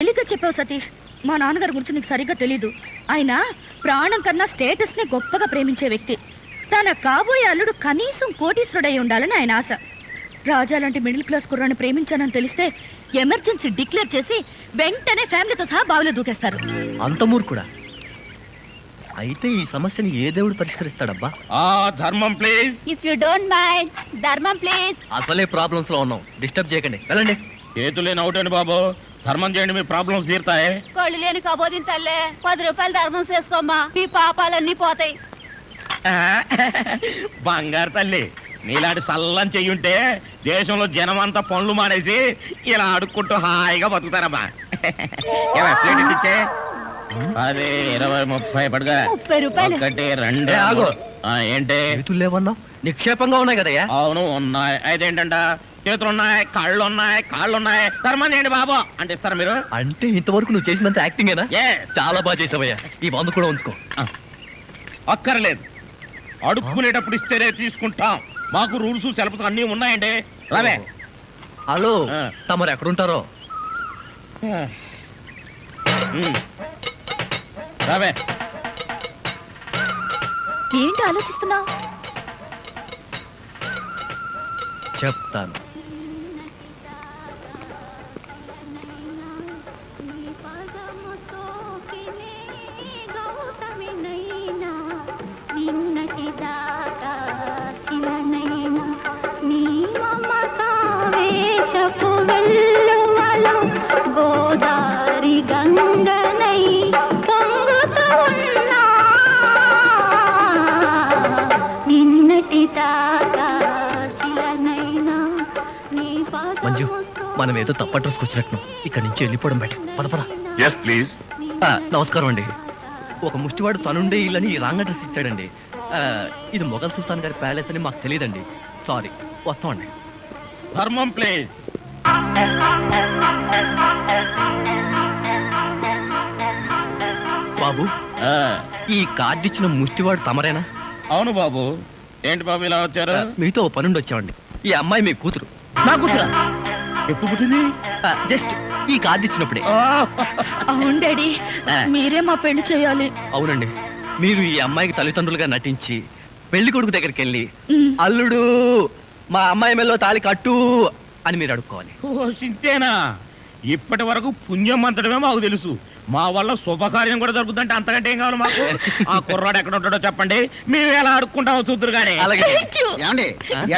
తెలియక చెప్పావు సతీష్. మా నాన్నగారి గురించి నీకు సరిగ్గా తెలీదు. ఆయన ప్రాణం కన్నా స్టేటస్ ని గొప్పగా ప్రేమించే వ్యక్తి. తన కాబోయే అల్లుడు కనీసం కోటీశ్వరుడై ఉండాలని ఆయన ఆశ. రాజా లాంటి మిడిల్ క్లాస్ కుర్రాన్ని ప్రేమించానని తెలిస్తే ఎమర్జెన్సీ డిక్లేర్ చేసి వెంటనే ఫ్యామిలీతో సహా బావిలో దూకేస్తారు. అంత మూర్ఖుడా? అయితే ఈ సమస్యని ఏ దేవుడు పరిష్కరిస్తాడబ్బా? ధర్మం please. If you don't mind, ధర్మం ప్లీజ్. అసలే ప్రాబ్లమ్స్ లో ఉన్నాం, డిస్టర్బ్ చేయకండి, వెళ్ళండి. చేతులేని అవుటండి బాబు, ధర్మం చేయండి, మీ ప్రాబ్లమ్స్ తీరుతాయి. కళ్ళు లేని కబోదిన తల్లే, 10 రూపాయలు ధర్మం చేసుకోమ్మా, మీ పాపాలన్నీ పోతాయి. బంగారు తల్లి, నీలాంటి సల్లం చెయ్యుంటే దేశంలో జనం అంతా పనులు మానేసి ఇలా అడుక్కుంటూ హాయిగా బతుకుతారమ్మా. ఇచ్చే 10, 20, 30 పడుగా. 30 రూపాయలు. 1, 2. ఏంటి లేవన్నా? నిక్షేపంగా ఉన్నాయి కదయ్యా? అవును ఉన్నాయి. అదేంటంట, చేతులున్నాయి, కాళ్ళున్నాయి, ధర్మం చేయండి బాబు అంటే ఇస్తారా మీరు? అంటే ఇంతవరకు నువ్వు చేసినంత యాక్టింగేనా? చాలా బాగా చేసావయ్యా. ఈ మందు కూడా ఉంచుకో. అక్కర్లేదు, అడుక్కునేటప్పుడు ఇస్తేనే తీసుకుంటాం. మాకు రూల్స్ సెలబ్స్ అన్నీ ఉన్నాయండి. రావే. హలో, తమరు ఎక్కడుంటారో? రావే. ఏంటి ఆలోచిస్తున్నావు? చెప్తాను. గోదారి గంగనై పొంగుతూ ఉన్నా నిన్నటి దాకా శిలనైనా నీ మంజు, మనం ఏదో తప్ప అడ్రస్కి వచ్చినట్టు ఇక్కడి నుంచి వెళ్ళిపోవడం బయట. పద పద. Yes please. నమస్కారం అండి. ఒక ముష్టివాడు తనుండే ఇల్లని రాంగ్ అడ్రస్ ఇచ్చాడండి. ఇది మొఘల్ సుల్తాన్ గారి ప్యాలెస్ అని మాకు తెలియదండి. సారీ, వస్తామండి. ధర్మం ప్లీజ్. బాబు, ఈ కార్డు ఇచ్చిన ముష్టివాడు తమరేనా? అవును బాబు. ఏంటి బాబు ఇలా వచ్చారు? మీతో ఓ పనుండి వచ్చామండి. ఈ అమ్మాయి మీ కూతురు. నా కూతురా? ఎప్పుడు పుట్టింది? జస్ట్ ఈ కార్డు ఇచ్చినప్పుడే. అవును డాడీ, మీరే మా పెళ్లి చేయాలి. అవునండి, మీరు ఈ అమ్మాయికి తల్లిదండ్రులుగా నటించి పెళ్లి కొడుకు దగ్గరికి వెళ్ళి అల్లుడు మా అమ్మాయి మెల్లో తాళి కట్టు అని మీరు అడుక్కోవాలి. సింతేనా? ఇప్పటి వరకు పుణ్యం అంతటమే మాకు తెలుసు. మా వల్ల శుభకార్యం కూడా జరుగుతుందంటే అంతకంటే ఏం కావాలి మాకు? ఆ కుర్రాడు ఎక్కడ ఉంటాడో చెప్పండి, మేము ఎలా అడుక్కుంటామో చూద్దరు కానీ.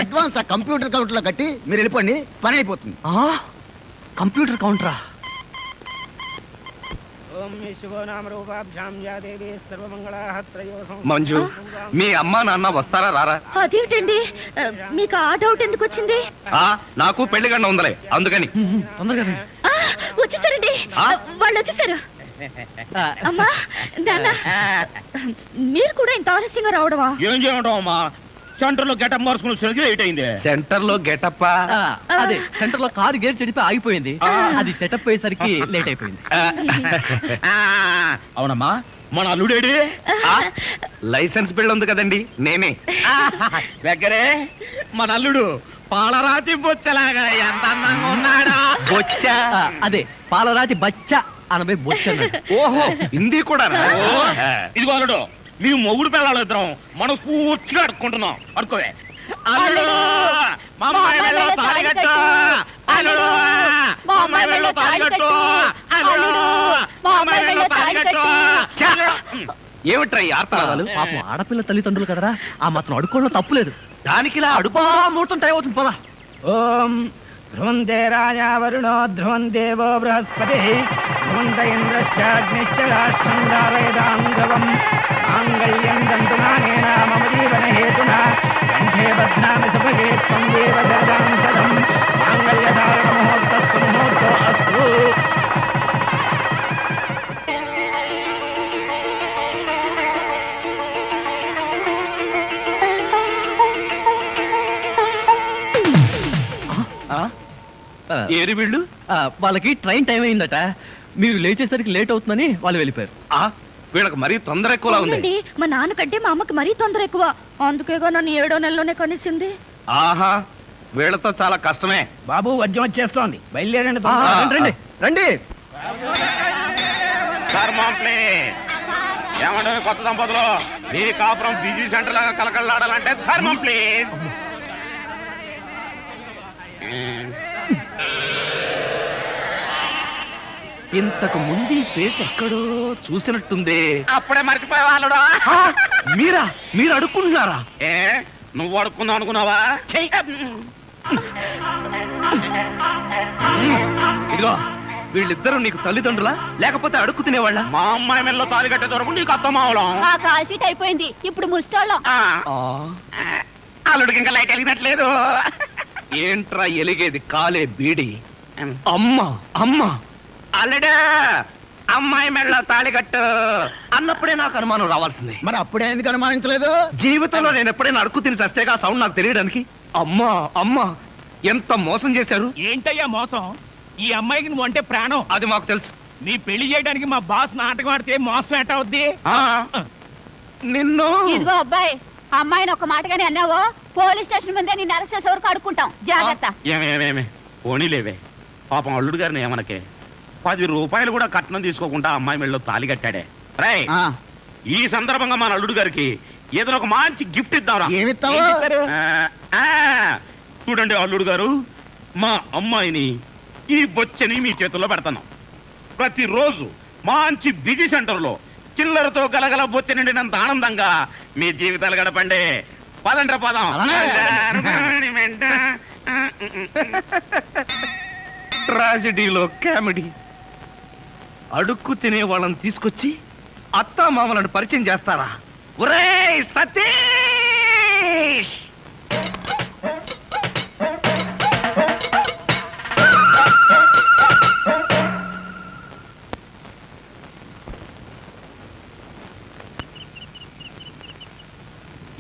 అడ్వాన్స్ ఆ కంప్యూటర్ కౌంటర్ లో కట్టి మీరు వెళ్ళిపోండి, పని అయిపోతుంది. కంప్యూటర్ కౌంటరా? మంజు, మీ అమ్మా నాన్న వస్తారా రారా? అదేంటండి, మీకు ఆ డౌట్ ఎందుకు వచ్చింది? నాకు పెళ్లి గంట ఉందలే, అందుకని. తొందరగా వచ్చేసారండి, వాళ్ళు వచ్చేసారు. అమ్మా నాన్న, మీరు కూడా ఇంత ఆలస్యంగా రావడమా? ఏం చేయడం అమ్మా, సెంటర్ లో గెటప్ మార్చుకుని సరిగ్గా లేట్ అయింది. సెంటర్ లో గెటప్? అదే, సెంటర్ లో కారు గేర్ చెడిపి ఆగిపోయింది. అది సెటప్ అయ్యేసరికి లేట్ అయిపోయింది. అవునమ్మా, మన అల్లుడేడి? లైసెన్స్ బిల్ ఉంది కదండి, నేనే. దగ్గరే మన అల్లుడు పాలరాతి బొచ్చలాగా ఎంత అందంగా ఉన్నాడా? బొచ్చ? అదే, పాలరాతి బచ్చ అనబై బొచ్చ. ఓహో, హిందీ కూడా. ఇదిగో అల్లుడు, నీ మొగుడు పిల్లలు ఇద్దరం మనం పూర్తిగా అడుక్కుంటున్నాం. అడుకోవే. అల్లుడు, మా అమ్మాయి మెడలో తాళి కట్టు. అల్లుడు, మా అమ్మాయి మెడలో తాళి కట్టు. అల్లుడు, మా అమ్మాయి మెడలో తాళి కట్టు. ఏమిట్రా ఈ ఆర్తనాదాలు? పాపం ఆడపిల్ల తల్లిదండ్రులు కదరా, ఆ మాత్రం అడుక్కోవడం తప్పులేదు. దానికి ఇలా అడుపా ముహూర్తం టైం అవుతుంది. పదా. ఓం ధ్రువంతే రాజా వరుణో ధ్రువం దేవో బృహస్పతి ధ్రువంత ఇంద్రశ్చాగ్నిశ్చ రాష్ట్రం దారయదాం ధ్రువం మాంగళ్యం దంతునానేన మమ జీవన హేతునా కంఠే బధ్నామి సుభగే త్వం దేవ సర్వం సదం మాంగళ్యధారణ ముహూర్తస్సు ముహూర్తో అస్తు. ఏరి వీళ్ళు వాళ్ళకి ట్రైన్ టైం అయిందట. మీరు లేచేసరికి లేట్ అవుతుందని వాళ్ళు వెళ్ళిపోయారు. వీళ్ళకి మరీ తొందర ఎక్కువలా ఉంది. మా నాన్నకంటే మా అమ్మకి మరీ తొందర ఎక్కువ, అందుకేగా నన్ను 7వ నెలలోనే కనిసింది. ఆహా, వీళ్ళతో చాలా కష్టమే. బాబు వద్యం వచ్చేస్తోంది, బయలుదేరండి. రండి రండి. ధర్మం ప్లీజ్. ఏమంటే కొత్త దంపతులు మీ కాపురం బిజీ సెంటర్ లాగా కలకలాడాలంటే ధర్మం ప్లీజ్. ఇంతకు ముందు ఈ ఫేస్ ఎక్కడో చూసినట్టుంది. అప్పుడే మర్చిపోయే వాళ్ళుడా. మీరు అడుక్కుంటున్నారా? ఏ నువ్వు అడుక్కుందాం అనుకున్నావా? ఇదిగో వీళ్ళిద్దరూ నీకు తల్లిదండ్రులా లేకపోతే అడుక్కు తినేవాళ్ళ? మా అమ్మాయి మెల్లో తాలి కట్టే దొరకు నీకు అత్తమావడం. ఆ కాల్ సీట్ అయిపోయింది, ఇప్పుడు ముస్టోళ్ళం. అల్లుడికి ఇంకా లైట్ వెలిగినట్లేదు. ఏంట్రా ఎలిగేది? కాలే బీడి. అమ్మా అమ్మా అల్లుడు అమ్మాయి మెళ్ళ తాళి కట్టు అన్నప్పుడే నాకు అనుమానం రావాల్సింది. మరి అప్పుడే ఎందుకు అనుమానించలేదు? జీవితంలో నేను ఎప్పుడైనా అడుక్కు తిని చస్తేగా సౌండ్ నాకు తెలియడానికి. అమ్మా అమ్మా ఎంత మోసం చేశారు. ఏంటయ్యా మోసం? ఈ అమ్మాయికి నువ్వు అంటే ప్రాణం. అది మాకు తెలుసు. నీ పెళ్లి చేయడానికి మా బాస్ నాటకం ఆడితే మోసం ఎట్ట అవుద్ది? నిన్ను ఇదిగో అబ్బాయి, అమ్మాయిని ఒక మాటగానే అన్నావో పోలీస్ స్టేషన్ ముందే నిన్ను అరెస్ట్ చేసే వరకు అడుక్కుంటాం. జాగ్రత్త. ఏమేమేమే పోనీలేవే. పాపం అల్లుడు గారిని ఏమనకే. 10 రూపాయలు కూడా కట్నం తీసుకోకుండా అమ్మాయి మెళ్ళలో తాళి కట్టాడే. రై ఈ సందర్భంగా మన అల్లుడు గారికి ఏదో ఒక మంచి గిఫ్ట్ ఇద్దాంరా. ఏమిస్తావు? చూడండి అల్లుడు గారు, మా అమ్మాయిని ఈ బొచ్చని మీ చేతుల్లో పెడతాను. ప్రతిరోజు మంచి బిజీ సెంటర్లో చిల్లరతో గలగల బొచ్చ నిండినంత ఆనందంగా మీ జీవితాలు గడపండి. పదండ్ర పదం. ట్రాజడీలో కామెడీ. అడుక్కు తినే వాళ్ళని తీసుకొచ్చి అత్తా మామలను పరిచయం చేస్తారా? ఒరేయ్ సతీష్!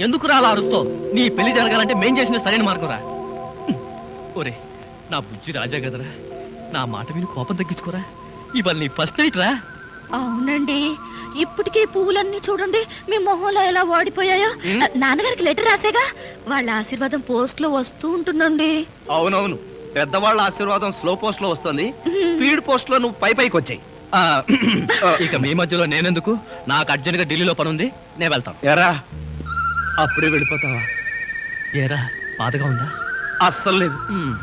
ఎందుకు రాలా అరుస్తో? నీ పెళ్లి జరగాలంటే మేం చేసిన సరైన మార్గం రా. ఒరే నా బుజ్జి రాజా కదరా, నా మాట విని కోపం తగ్గించుకోరా. ఇవాళ నీ ఫస్ట్ నైట్ రా. అవునండి, ఇప్పటికే పువ్వులన్నీ చూడండి మీ మొహంలో ఎలా వాడిపోయాయో. నాన్నగారికి లెటర్ రాసేగా, వాళ్ళ ఆశీర్వాదం పోస్ట్ లో వస్తూ ఉంటుందండి. అవునవును, పెద్దవాళ్ళ ఆశీర్వాదం స్లో పోస్ట్ లో వస్తుంది. స్పీడ్ పోస్ట్ లో నువ్వు పైకి వచ్చాయి. ఇక మీ మధ్యలో నేనెందుకు? నాకు అర్జెంట్ గా ఢిల్లీలో పని ఉంది, నేను వెళ్తాను. ఎరా అప్పుడే వెళ్ళిపోతావా? ఏరా బాధగా ఉందా? అస్సలు లేదు,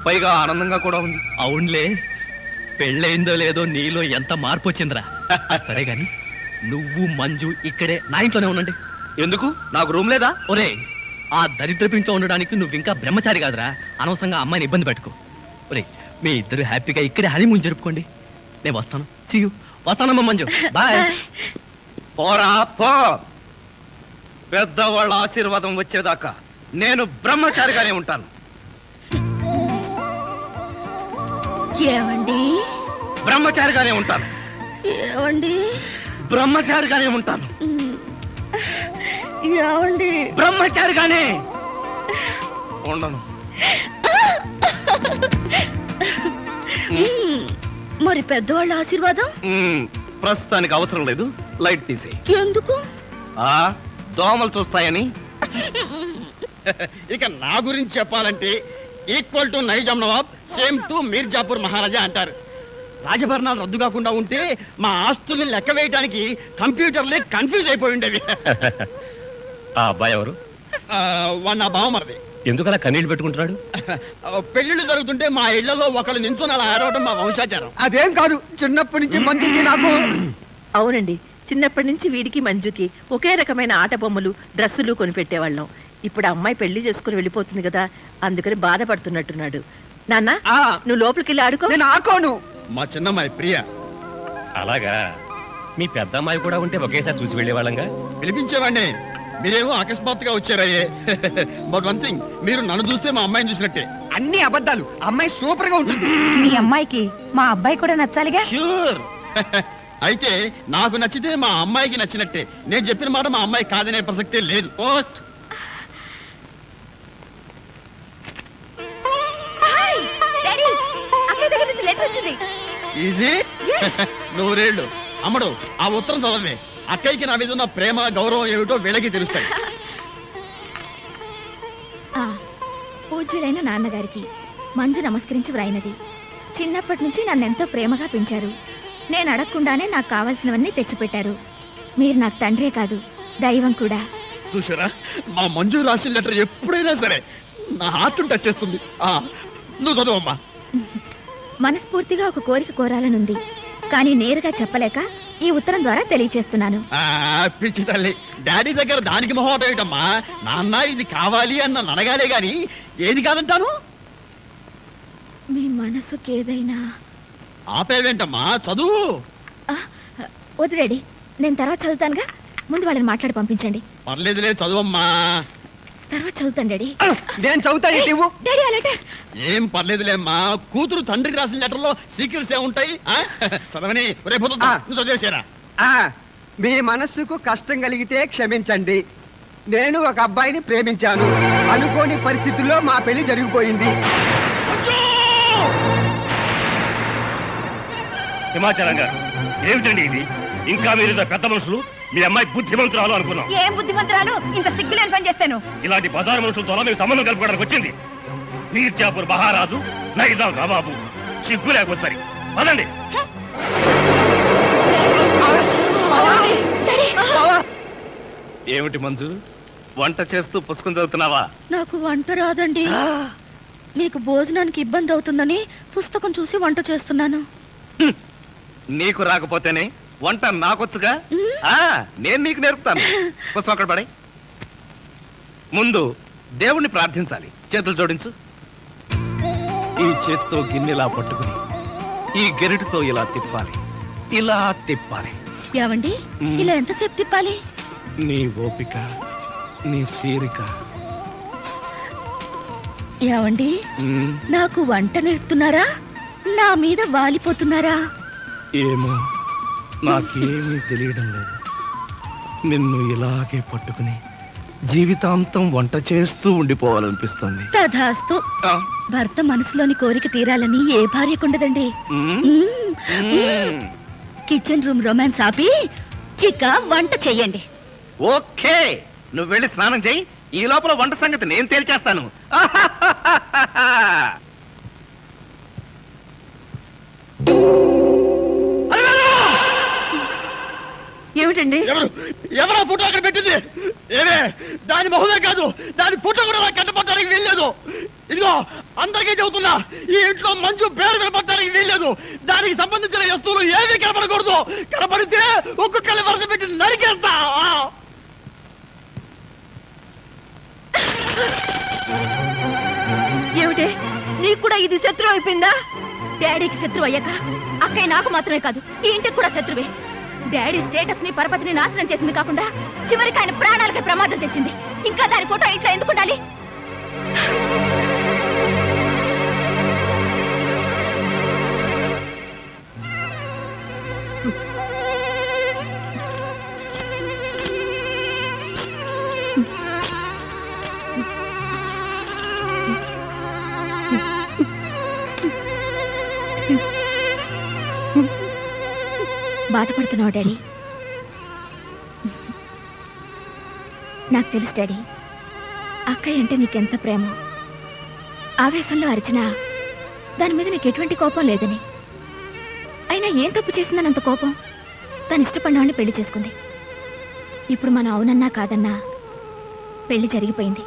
పైగా ఆనందంగా కూడా ఉంది. అవునులే, పెళ్ళయిందో లేదో నీలో ఎంత మార్పు వచ్చిందిరా. సరే గాని నువ్వు మంజు ఇక్కడే నా ఇంట్లోనే ఉండండి. ఎందుకు? నాకు రూమ్ లేదా? ఒరే ఆ దరిద్రపు ఇంట్లో ఉండడానికి నువ్వు ఇంకా బ్రహ్మచారి కాదురా. అనవసరంగా అమ్మాయిని ఇబ్బంది పెట్టుకో. ఒరే మీ ఇద్దరు హ్యాపీగా ఇక్కడే హనీమూన్ జరుపుకోండి. నేను వస్తాను. See you. వస్తానమ్మా మంజు, బాయ్. పోరా పో. పెద్దవాళ్ళ ఆశీర్వాదం వచ్చేదాకా నేను బ్రహ్మచారిగానే ఉంటాను. ఏమండి? బ్రహ్మచారిగానే ఉంటాను. ఏమండి? బ్రహ్మచారిగానే ఉంటాను. ఏమండి? బ్రహ్మచారిగానే ఉండను. మరి పెద్దవాళ్ళ ఆశీర్వాదం? ప్రస్తుతానికి అవసరం లేదు, లైట్ తీసే. ఎందుకు? దోమలు చూస్తాయని. ఇక నా గురించి చెప్పాలంటే equal to Nizam Nawab, same to Mirzapur Maharaja అంటారు. రాజభరణాలు రద్దు కాకుండా ఉంటే మా ఆస్తుల్ని లెక్క వేయడానికి కంప్యూటర్లే కన్ఫ్యూజ్ అయిపోయి ఉండేవి. ఆ అబ్బాయి ఎవరు? వాడు నా బావమరిది. ఎందుకలా కన్నీళ్లు పెట్టుకుంటున్నాడు? పెళ్లిళ్ళు జరుగుతుంటే మా ఇళ్లలో ఒకళ్ళు నించుని అలా ఆడవడం మా వంశాచారం. అదేం కాదు, చిన్నప్పటి నుంచి మంచిది నాకు. అవునండి, చిన్నప్పటి నుంచి వీడికి మంజుకి ఒకే రకమైన ఆట బొమ్మలు డ్రెస్సులు కొనిపెట్టేవాళ్ళం. ఇప్పుడు అమ్మాయి పెళ్లి చేసుకుని వెళ్ళిపోతుంది కదా, అందుకని బాధపడుతున్నట్టున్నాడు. నాన్న నువ్వు లోపలికి వెళ్ళి ఆడుకో. నేను ఆడుకోను. మా చిన్నమ్మాయి ప్రియ. అలాగా? మీ పెద్ద అమ్మాయి కూడా ఉంటే ఒకేసారి చూసి వెళ్ళేవాళ్ళంగా. పిలిపించేవాడిని, మీరేమో అకస్మాత్తుగా వచ్చారయ్యే. బట్ వన్ థింగ్, మీరు నన్ను చూస్తే మా అమ్మాయిని చూసినట్టే. అన్ని అబద్ధాలు. అమ్మాయి సూపర్ గా ఉంటుంది. మీ అమ్మాయికి మా అబ్బాయి కూడా నచ్చాలిగా. ష్యూర్. అయితే నాకు నచ్చితే మా అమ్మాయికి నచ్చినట్టే. నేను చెప్పిన మాట మా అమ్మాయి కాదనే ప్రసక్తే లేదు. పోస్ట్. ఈజీ. నూరేళ్ళు. అమ్మడు ఆ ఉత్తరం చదవే. అక్కయ్యకి నా మీద ఉన్న ప్రేమ గౌరవం ఏమిటో వీళ్ళకి తెలుస్తాయి. పూజ్యులైన నాన్నగారికి మంజు నమస్కరించి వ్రాయినది. చిన్నప్పటి నుంచి నన్నెంతో ప్రేమగా పెంచారు. నేను అడగకుండానే నాకు కావాల్సినవన్నీ తెచ్చిపెట్టారు. మీరు నాకు తండ్రే కాదు, దైవం కూడా. చూసారా, మా మంజు రాసిన లెటర్ ఎప్పుడైనా సరే నా హార్ట్ టచ్ చేస్తుంది. నువ్వు చదువమ్మా. మనస్ఫూర్తిగా ఒక కోరిక కోరాలనుంది, కానీ నేరుగా చెప్పలేక ఈ ఉత్తరం ద్వారా తెలియచేస్తున్నాను. పిచ్చి తల్లి, డాడీ దగ్గర దానికి మొహమాట ఏమిటమ్మా? నాన్న ఇది కావాలి అన్న అడగాలే గాని ఏది కాదంటాను. మీ మనసుకి ఏదైనా. ఆపేవేంటమ్మా, చదువు. వద్దు డాడీ, నేను తర్వాత చదువుతానుగా. ముందు వాళ్ళని మాట్లాడి పంపించండి. పర్లేదులే, చదువమ్మా. తర్వాత చదువుతాను డాడీ. నేను చదువుతాను. డాడీ ఆ లెటర్. ఏం పర్లేదులేమ్మా, కూతురు తండ్రికి రాసిన లెటర్లో సీక్రెట్స్ ఏముంటాయి? చదవని రేపు నువ్వు చదివేసారా? మీ మనస్సుకు కష్టం కలిగితే క్షమించండి. నేను ఒక అబ్బాయిని ప్రేమించాను. అనుకోని పరిస్థితుల్లో మా పెళ్లి జరిగిపోయింది. హిమాచలం గారు, ఏమిటండి ఇది? ఇంకా మీరు పెద్ద మనుషులు, మీ అమ్మాయి బుద్ధిమంతురాలు అనుకున్నాం. ఏం బుద్ధిమంతురాలు? ఇంత సిగ్గులేని పని చేస్తాను. ఇలాంటి బజారు మనుషులతో మీకు సంబంధం కలుపుకోవడానికి వచ్చింది. మీర్జాపూర్ మహారాజు, నైజాం నవాబు. సిగ్గు లేకపోతే సరి పదండి. ఏమిటి మంజు, వంట చేస్తూ పుస్తకం చదువుతున్నావా? నాకు వంట రాదండి. నీకు భోజనానికి ఇబ్బంది అవుతుందని పుస్తకం చూసి వంట చేస్తున్నాను. నీకు రాకపోతేనే వంట నాకొచ్చుగా. నేను నీకు నేర్పుతాను. పుస్తకం అక్కడ పడే. ముందు దేవుణ్ణి ప్రార్థించాలి. చేతులు జోడించు. ఈ చేతితో గిన్నెలా పట్టుకుని ఈ గెరిటితో ఇలా తిప్పాలి, ఇలా తిప్పాలి. ఏవండి, ఇలా ఎంతసేపు తిప్పాలి? నీ ఓపిక, నీ తీరిక. ఏవండి, నాకు వంట నేర్పుతున్నారా? నా మీద వాలిపోతున్నారా? ఏమో, నాకేమీ తెలియడం లేదు. నిన్ను ఇలాగే పట్టుకుని జీవితాంతం వంట చేస్తూ ఉండిపోవాలనిపిస్తుంది. తధాస్తు. భర్త మనసులోని కోరిక తీరాలని ఏ భార్యకుండదండి. కిచెన్ రూమ్ రొమాన్స్ ఆపి చిక్క వంట చెయ్యండి. ఓకే, నువ్వు వెళ్ళి స్నానం చెయ్యి. ఈ లోపల వంట సంగతి నేను తేల్చేస్తాను. ఏమిటండి? ఎవరో ఫోటో అక్కడ పెట్టింది? ఏమే, దాని మొహమే కాదు, దాని ఫోటో కూడా నాకు కట్టపడడానికి వీల్లేదు. ఇదిగో అందరికీ చెబుతున్నా, ఈ ఇంట్లో మంచు పేరు వినపడడానికి వీల్లేదు. దానికి సంబంధించిన వస్తువులు ఏమీ కనపడకూడదు. కనపడితే ఒక్కొక్కరి వరుస పెట్టి నరికేస్తా. ఏమిటే, నీకు కూడా ఇది శత్రువు అయిపోయిందా? డాడీకి శత్రువు అయ్యాక అక్కయ్య నాకు మాత్రమే కాదు, ఈ ఇంటికి కూడా శత్రువే. డాడీ స్టేటస్ ని, పరపతిని నాశనం చేసింది కాకుండా చివరికి ఆయన ప్రాణాలకే ప్రమాదం తెచ్చింది. ఇంకా దాని ఫోటో ఇంట్లో ఎందుకు ఉండాలి? బాధపడుతున్నావు డాడీ? నాకు తెలుసు డాడీ, అక్కయ్య అంటే నీకెంత ప్రేమ. ఆవేశంలో అరిచినా దాని మీద నీకు ఎటువంటి కోపం లేదని. అయినా ఏం తప్పు చేసిందని అంత కోపం? తను ఇష్టపడిన వాడిని పెళ్లి చేసుకుంది. ఇప్పుడు మనం అవునన్నా కాదన్నా పెళ్లి జరిగిపోయింది.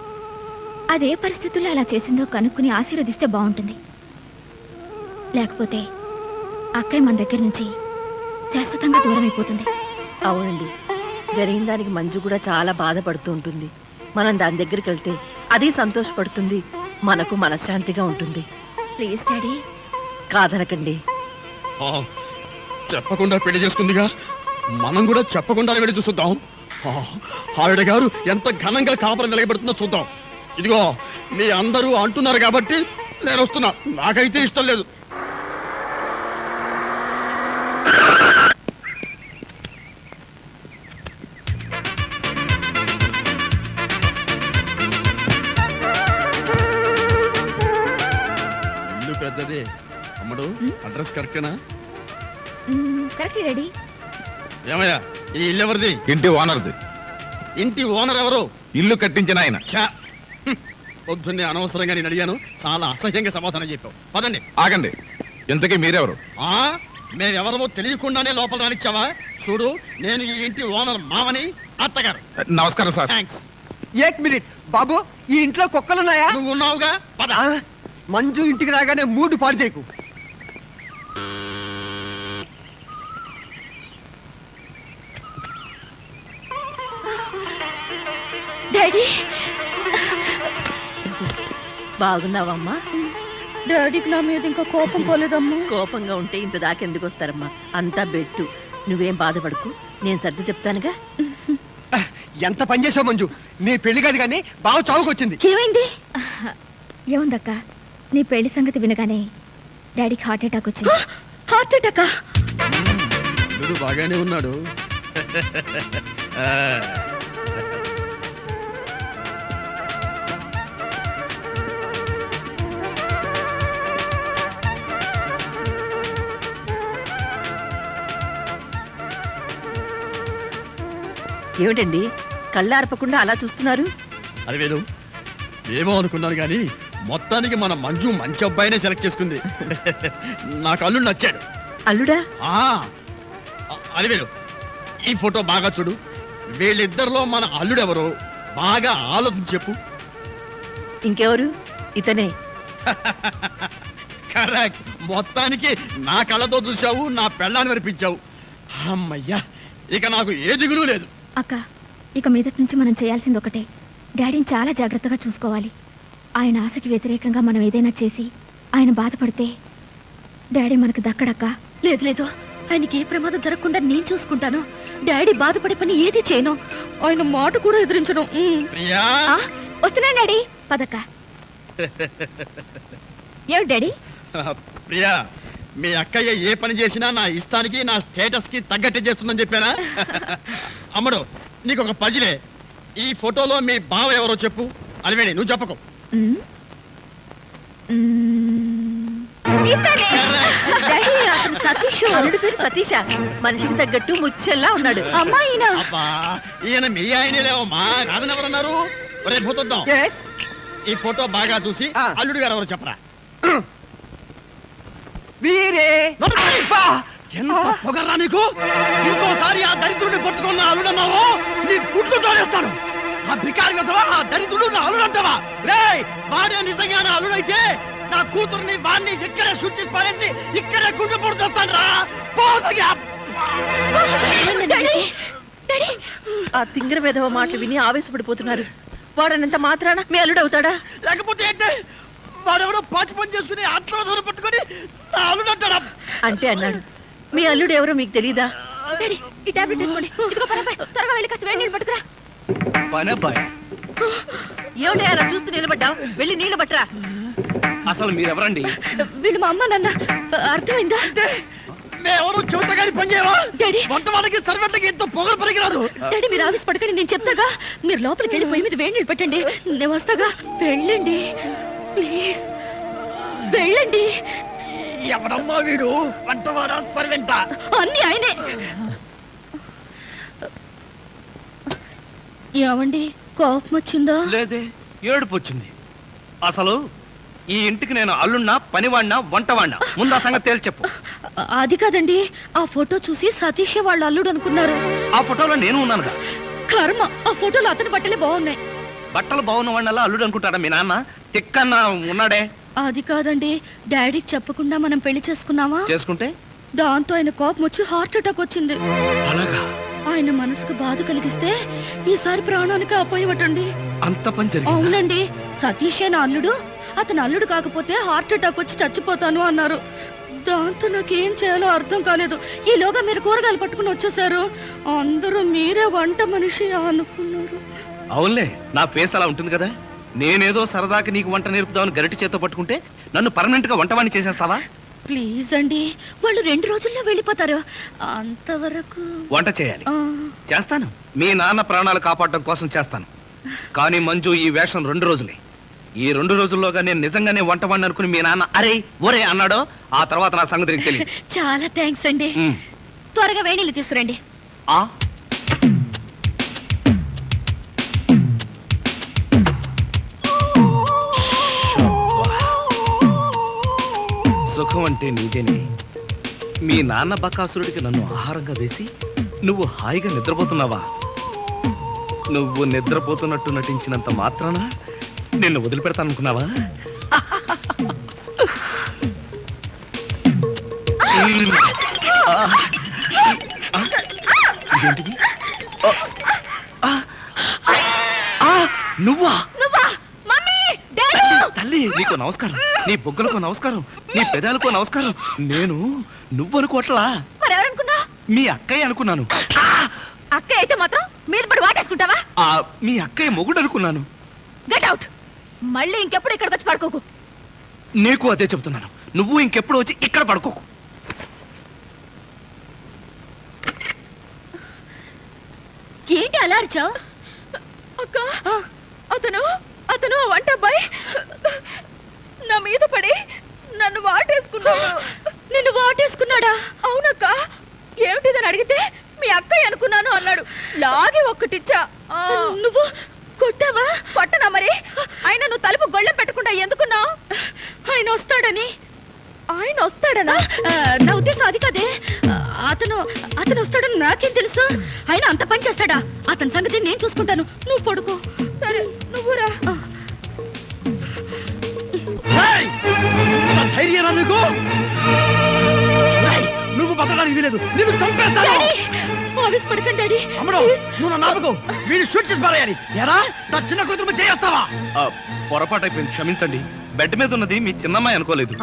అదే పరిస్థితుల్లో అలా చేసిందో కనుక్కుని ఆశీర్వదిస్తే బాగుంటుంది. లేకపోతే అక్కయ్య మన దగ్గర నుంచి శాశ్వతంగా దూరం అయిపోతుంది. అవునండి, జరిగిన దానికి మంజు కూడా చాలా బాధపడుతూ ఉంటుంది. మనం దాని దగ్గరికి వెళ్తే అది సంతోషపడుతుంది, మనకు మనశ్శాంతిగా ఉంటుంది. Please daddy. కాదనకండి. చెప్పకుండా పెళ్లి చేసుకుందిగా, మనం కూడా చెప్పకుండా వెళ్ళి చూద్దాం. ఆవిడ గారు ఎంత ఘనంగా కాపురం నిలబెడుతుందో చూద్దాం. ఇదిగో మీ అందరూ అంటున్నారు కాబట్టి నేను వస్తున్నా. నాకైతే ఇష్టం లేదు. ఇల్లు పెద్దదే. అమ్మడు, అడ్రస్ కరెక్టేనా? Correct daddy. ఏమయ్యా, ఈ ఇల్లు ఎవరిది? ఇంటి ఓనర్ది. ఇంటి ఓనర్ ఎవరు? ఇల్లు కట్టించిన ఆయన. పొద్దున్నే అనవసరంగా నేను అడిగాను, చాలా అసహ్యంగా సమాధానం చెప్పావు. పదండి. ఆగండి, ఇంతకీ మీరెవరు? మేమెవరమో తెలియకుండానే లోపల రానిచ్చావా? చూడు, నేను ఈ ఇంటి ఓనర్ మామని, అత్తగారు. నమస్కారం సార్. థ్యాంక్స్. ఏక్ మినిట్ బాబు, ఈ ఇంట్లో కుక్కలున్నాయా? నువ్వు ఉన్నావుగా, పద. ఆ, మంజు ఇంటికి రాగానే మూడు పాడు చేయకు. డాడీ బాగున్నావమ్మా? డాడీకి నా మీద ఇంకా కోపం పోలేదమ్మా. కోపంగా ఉంటే ఇంత దాకెందుకు వస్తారమ్మా? అంతా బెట్టు. నువ్వేం బాధపడకు, నేను సర్ది చెప్తానుగా. ఎంత పని చేసావు మంజు, నీ పెళ్లి కాదు కానీ బాగా చావుకొచ్చింది. ఏమైంది? ఏముందక్క, నీ పెళ్లి సంగతి వినగానే డాడీకి హార్ట్ అటాక్ వచ్చింది. హార్ట్ అటాకా? వీడు బాగానే ఉన్నాడు. ఏమిటండి కళ్ళార్పకుండా అలా చూస్తున్నారు? అది వేరు, ఏమో అనుకున్నాను కానీ మొత్తానికి మన మంజు మంచి అబ్బాయినే సెలెక్ట్ చేసుకుంది. నాకు అల్లుడు నచ్చాడు. అల్లుడా? అది వేరు, ఈ ఫోటో బాగా చూడు. వీళ్ళిద్దరిలో మన అల్లుడెవరో బాగా ఆలోచించి చెప్పు. ఇంకెవరు? ఇతనే. కరెక్ట్. మొత్తానికి నా కళ్ళతో చూసావు, నా పెళ్ళాన్ని వినిపించావు. అమ్మయ్యా, ఇక నాకు ఏ దిగులు లేదు. అక్క, ఇక మీదటి నుంచి మనం చేయాల్సింది ఒకటే, డాడీని చాలా జాగ్రత్తగా చూసుకోవాలి. ఆయన ఆశకి వ్యతిరేకంగా మనం ఏదైనా చేసి ఆయన బాధపడితే డాడీ మనకు దక్కడక్క. లేదు లేదు, ఆయనకి ఏ ప్రమాదం జరగకుండా నేను చూసుకుంటాను. డాడీ బాధపడే పని ఏది చేయను, ఆయన మాట కూడా ఎదిరించను. ప్రియా, వస్తున్నాను డాడీ, పదక్క. ఏమిటి డాడీ? ప్రియా, మీ అక్కయ్య ఏ పని చేసినా నా ఇష్టానికి, నా స్టేటస్ కి తగ్గట్టే చేస్తుందని చెప్పానా? అమ్మడు, నీకు ఒక పజిలే. ఈ ఫోటోలో మీ బావ ఎవరో చెప్పు. అలివేణి, నువ్వు చెప్పకు. డాడీ, అతను సతీష్. అల్లుడు పేరు సతీష. మనిషికి తగ్గట్టు ముచ్చెల్లా ఉన్నాడు. అమ్మాయినా? అబ్బా, ఈయన మీ ఆయనే లేవమ్మా, కాదని ఎవరన్నారు? రేపు పోతుందాం. Yes. ఈ ఫోటో బాగా చూసి ఆ. అల్లుడు గారు ఎవరో చెప్పరా. వీరే అబ్బా, ఎంత పొగర్రా నీకు! ఇంకోసారి ఆ దరిద్రుడిని పట్టుకున్న అల్లుడన్నావు, నీ గుడ్లు తోడేస్తాను. ఆ బికారి కదవా, ఆ దరిద్రుడు నా అల్లుడంటావా? రేయ్, వాడే నిజంగా నా అల్లుడైతే నా కూతుర్ని వాడిని ఇక్కడే శుద్ధి పారేసి ఇక్కడే గుడ్డు పొడి చేస్తాను రా. ఆ తింగర విధవ మాటలు విని ఆవేశపడిపోతున్నారు. వాడనంత మాత్రాన మీ అల్లుడు అవుతాడా? లేకపోతే ఏంటి? వాడెవడో పాచి పని చేసుకుని ఆత్మహత్య పట్టుకొని నా అల్లుడంటాడా? అంటే అన్నాడు. మీ అల్లుడు ఎవరో మీకు తెలీదా? డాడీ, ఈ టాబ్లెట్ తీసుకోండి. ఇదిగో పనబ్బాయి, త్వరగా వెళ్ళి కాస్త వేడి నీళ్ళు పట్టుకురా. పనబ్బాయి, ఏమిటి అలా చూస్తూ నిలబడ్డావు? వెళ్ళి నీళ్ళు పట్టరా. అసలు మీరెవరండి? వీళ్ళు మా అమ్మ నాన్న. అర్థమైందా? మేమెవరూ చెబుతా కానీ పని చేయవా? డాడీ, వంట వాళ్ళకి సర్వెంట్లకి ఎంతో పొగరు పనికిరాదు. డాడీ, మీరు ఆవేశ పడకండి, నేను చెప్తాగా. మీరు లోపలికి వెళ్ళి పొయ్యి మీద వేడి నీళ్ళు పెట్టండి, నేను వస్తాగా. వెళ్ళండి ప్లీజ్, వెళ్ళండి. ఎవడమ్మా వీడు? వంటవాడా సర్వెంటా? అన్ని ఆయనే. ఏమండి, కోపం వచ్చిందా? లేదే, ఏడుపు వచ్చింది. అసలు ఈ ఇంటికి నేను అల్లున్నా, పనివాడినా, వంటవాడినా? ముందు ఆ సంగతి తేల్చి చెప్పు. అది కాదండి, ఆ ఫోటో చూసి సతీష్ వాళ్ళ అల్లుడు అనుకున్నారు. ఆ ఫోటోలో నేను ఉన్నానుగా. కర్మ, ఆ ఫోటోలో అతని బట్టలే బాగున్నాయి. బట్టలు బాగున్న వాడినల్లా అల్లుడు అనుకుంటాడా మీ నాన్న? తిక్కన్న ఉన్నాడే. అది కాదండి, డాడీకి చెప్పకుండా మనం పెళ్లి చేసుకున్నావా? చేసుకుంటే దాంతో ఆయన కోపం వచ్చి హార్ట్ అటాక్ వచ్చింది. అలాగా? ఆయన మనసుకు బాధ కలిగిస్తే ఈసారి ప్రాణానికి అపోయవటండి. అంత పని జరిగింది? అవునండి, సతీషే నా అల్లుడు, అతను అల్లుడు కాకపోతే హార్ట్ అటాక్ వచ్చి చచ్చిపోతాను అన్నారు. దాంతో నాకేం చేయాలో అర్థం కాలేదు. ఈలోగా మీరు కూరగాయలు పట్టుకుని వచ్చేసారు. అందరూ మీరే వంట మనిషి అనుకున్నారు. అవునులే, నా ఫేస్ అలా ఉంటుంది కదా. నేనేదో సరదాకి నీకు వంట నేర్పుదామని గరిటి చేత్తో పట్టుకుంటే నన్ను పర్మనెంట్ గా వంటవాణ్ణి చేసేస్తావా? ప్లీజ్ అండి, వాళ్ళు 2 రోజుల్లో వెళ్ళిపోతారు. అంతవరకు వంట చేయాలి. చేస్తాను, మీ నాన్న ప్రాణాలు కాపాడటం కోసం చేస్తాను. కానీ మంజు, ఈ వేషం 2 రోజులే. ఈ 2 రోజుల్లోగా నేను నిజంగానే వంటవాణ్ణి అనుకుని మీ నాన్న అరే ఒరే అన్నాడో, ఆ తర్వాత నా సంగతి నీకు తెలియదు. చాలా థ్యాంక్స్ అండి. త్వరగా వేణీళ్ళు తీసుకురండి. సుఖం అంటే నీదేనే, మీ నాన్న బకాసురుడికి నన్ను ఆహారంగా వేసి నువ్వు హాయిగా నిద్రపోతున్నావా? నువ్వు నిద్రపోతున్నట్టు నటించినంత మాత్రాన నిన్ను వదిలిపెడతాననుకున్నావా? ఇదేంటిది? నువ్వా? తల్లి, నీకు నమస్కారం. నీ బొగ్గలకు నమస్కారం, నీ పెదాలకు నమస్కారం. నేను నువ్వనుకోట్లా, మరెవరనుకున్నా? మీ అక్కయ్య అనుకున్నాను. అక్క అయితే మాత్రం మీద పడి వాటేసుకుంటావా? మీ అక్కయ్య మొగుడు అనుకున్నాను. Get out. మళ్ళీ ఇంకెప్పుడు ఇక్కడికి వచ్చి పడుకోకు. నీకు అదే చెబుతున్నాను, నువ్వు ఇంకెప్పుడు వచ్చి ఇక్కడ పడుకోకు. ఏంటి అలా అరిచావు? అక్క, అతను వంట అబ్బాయి నా మీద పడి నన్ను వాటేసుకున్నాడు. నిన్ను వాటేసుకున్నాడా? అవునక్క. ఏమిటిదని అడిగితే మీ అక్కయ్య అనుకున్నాను అన్నాడు. లాగి ఒక్కటిచ్చా. నువ్వు కొట్టావా? కొట్టనా మరి. ఆయన నువ్వు తలుపు గొళ్ళెం పెట్టకుండా ఎందుకున్నావు? ఆయన వస్తాడని. ఆయన వస్తాడనా? నా ఉద్దేశం అది కాదే. అతను వస్తాడని నాకేం తెలుసు? ఆయన అంత పని చేస్తాడా? అతని సంగతి నేను చూసుకుంటాను, నువ్వు పడుకో. సరే, నువ్వురా. ధైర్యరా నీకు? నువ్వు బతకడానికి వీలేదు, నీకు చంపేస్తాను. పడకండి డాడీ. అమ్మడు, నువ్వు నాపకు. వీడు షూట్ చేసి పారేయాలి. ఎరా, నా చిన్న కూతురు చేస్తావా? పొరపాటు అయిపోయింది, క్షమించండి. బెడ్ మీద ఉన్నది మీ చిన్నమ్మాయి అనుకోలేదు.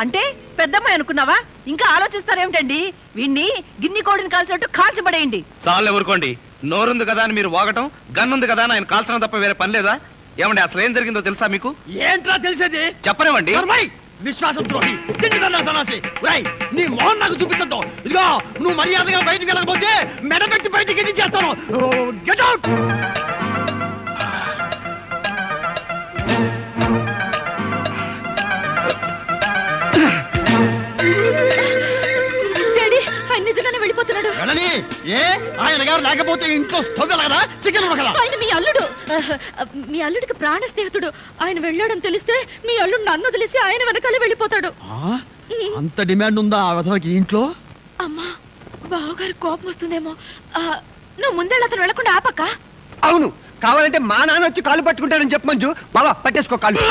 అంటే పెద్దమ్మాయి అనుకున్నావా? ఇంకా ఆలోచిస్తారేమిటండి? వీణ్ణి గిన్ని కోడిని కాల్చినట్టు కాల్చబడేయండి. చాలు ఎవరుకోండి. నోరుంది కదా అని మీరు వాగటం, గన్నుంది కదా అని ఆయన కాల్చడం తప్ప వేరే పని లేదా? ఏమండి, అసలు ఏం జరిగిందో తెలుసా మీకు? ఏంట్రా తెలిసేది? చెప్పనివ్వండి. విశ్వాసం ద్రోహి, సన్నాసి. నీ మోహన్ నాకు చూపించద్దు. ఇదిగో, నువ్వు మర్యాదగా బయటికి వెళ్ళకపోతే మెడబెట్టి బయటికి చేస్తాను. Get out. నిజంగానే వెళ్ళిపోతున్నాడు. ఏ ఆయన గారు లేకపోతే ఇంట్లో స్టవ్ కదా, చికెన్ ఉడకదా? ఆయన మీ అల్లుడు. మీ అల్లుడికి ప్రాణ స్నేహితుడు. ఆయన వెళ్ళాడని తెలిస్తే మీ అల్లుడు నన్ను వదిలేసి ఆయన వెనకాలే వెళ్ళిపోతాడు. అంత డిమాండ్ ఉందా ఆ విధంగా ఇంట్లో? అమ్మా, బావగారు కోపం వస్తుందేమో. నువ్వు ముందే అతను వెళ్ళకుండా ఆపక్క. అవును, కావాలంటే మా నాన్న వచ్చి కాళ్ళు పట్టుకుంటానని చెప్పు మంజు. బాబా పట్టేసుకో కాళ్ళు.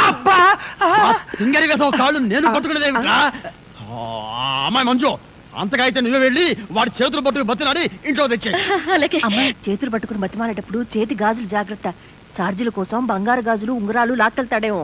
సింగరి కదా కాళ్ళు నేను పట్టుకునేదేమిట్రా? అమ్మాయి మంజు, అంతగా అయితే నువ్వే వెళ్ళి వాడి చేతులు పట్టుకుని బతిలాడి ఇంట్లో తెచ్చే. అమ్మాయి చేతులు పట్టుకుని బతిమాలేటప్పుడు చేతి గాజులు జాగ్రత్త. ఛార్జీల కోసం బంగారు గాజులు ఉంగరాలు లాక్కెళ్తాడేమో.